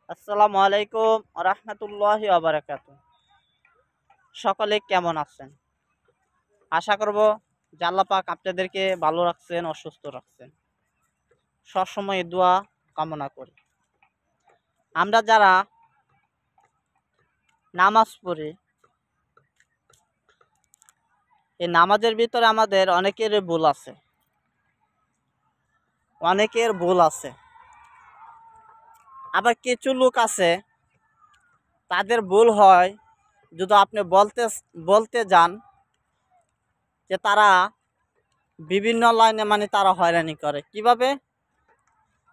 আসসালামু আলাইকুম রহমতুল্লাহি ওয়া সকলে কেমন আছেন? আশা করব যে আল্লাহ পাক আপনাদেরকে ভালো রাখছেন, অসুস্থ রাখছেন। সবসময় দোয়া কামনা করি। আমরা যারা নামাজ পড়ি, এই নামাজের ভিতরে আমাদের অনেকের ভুল আছে। আবার কিছু লোক আছে, তাদের ভুল হয় যদি আপনি বলতে যান যে তারা বিভিন্ন লাইনে তারা হয়রানি করে। কিভাবে?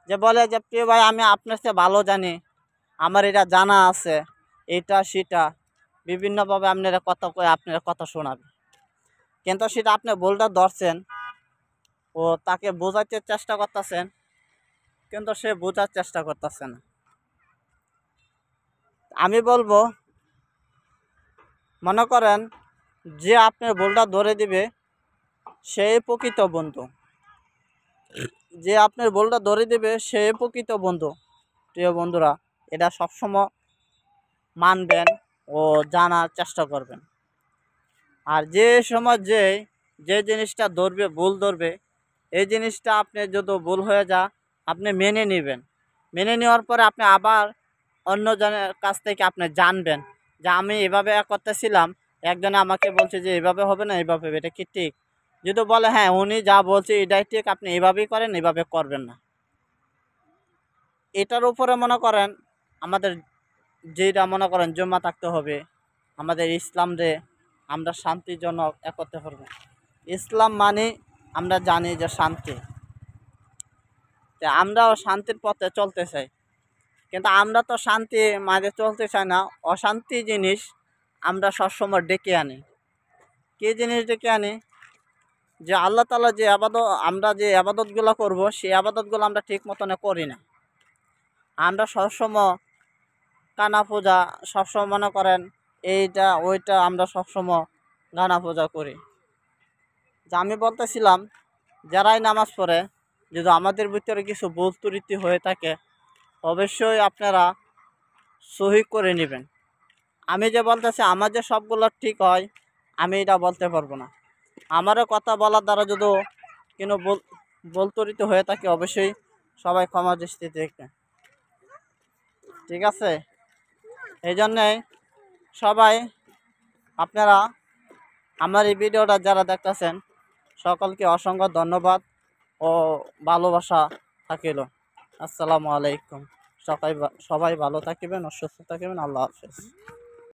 যে বলে যে প্রিয় ভাই, আমি আপনার চেয়ে ভালো জানি, আমার এটা জানা আছে, এটা সেটা বিভিন্নভাবে আপনারা কথা কয়ে আপনারা কথা শোনাবে। কিন্তু সেটা আপনি ভুলটা ধরছেন ও তাকে বোঝাতে চেষ্টা করতেছেন, কিন্তু সে বোঝার চেষ্টা করতেছে না। আমি বলবো, মনে করেন যে আপনার ভুলটা ধরে দিবে সেই প্রকৃত বন্ধু। যে আপনার ভুলটা ধরে দিবে সেই প্রকৃত বন্ধু। প্রিয় বন্ধুরা, এটা সবসময় মানবেন ও জানার চেষ্টা করবেন। আর যে সময় যে জিনিসটা ধরবে, ভুল ধরবে, এই জিনিসটা আপনি যদি ভুল হয়ে যা আপনি মেনে নেবেন। মেনে নেওয়ার পরে আপনি আবার অন্যজনের কাছ থেকে আপনি জানবেন যে আমি এভাবে করতেছিলাম, একজনে আমাকে বলছে যে এভাবে হবে না, এভাবে হবে, এটা কি ঠিক? যদি বলে হ্যাঁ উনি যা বলছে এটাই ঠিক, আপনি এভাবেই করেন, এভাবে করবেন না। এটার উপরে মনে করেন আমাদের যেটা মনে করেন জমা থাকতে হবে। আমাদের ইসলামরে আমরা শান্তিজনক করতে পারবো। ইসলাম মানে আমরা জানি যে শান্তি, আমরাও শান্তির পথে চলতে চাই, কিন্তু আমরা তো শান্তি মাঝে চলতে চাই না, অশান্তি জিনিস আমরা সবসময় ডেকে আনি। কী জিনিস ডেকে আনি? যে আল্লাহ তাআলা যে আমরা যে আবাদতগুলো করব, সেই আবাদতগুলো আমরা ঠিক মতনে করি না। আমরা সবসময় কানা পূজা, সবসময় মনে করেন এইটা ওইটা, আমরা সবসময় গানা পূজা করি। যা আমি বলতেছিলাম, যারাই নামাজ পড়ে, যদি আমাদের ভিতরে কিছু ভুল ত্রুটি হয়ে থাকে অবশ্যই আপনারা সহি করে নেবেন। আমি যে বলতেছি আমার যে সবগুলো ঠিক হয়, আমি এটা বলতে পারবো না। আমারও কথা বলার দ্বারা যদি কোনো ভুল ত্রুটি হয়ে থাকে অবশ্যই সবাই ক্ষমা দৃষ্টিতে দেখবেন। ঠিক আছে? এই জন্যেই সবাই আপনারা আমার এই ভিডিওটা যারা দেখতেছেন সকলকে অসংখ্য ধন্যবাদ ও ভালোবাসা থাকিল। আসসালামু আলাইকুম। সবাই ভালো থাকিবেন ও সুস্থ থাকিবেন। আল্লাহ হাফেজ।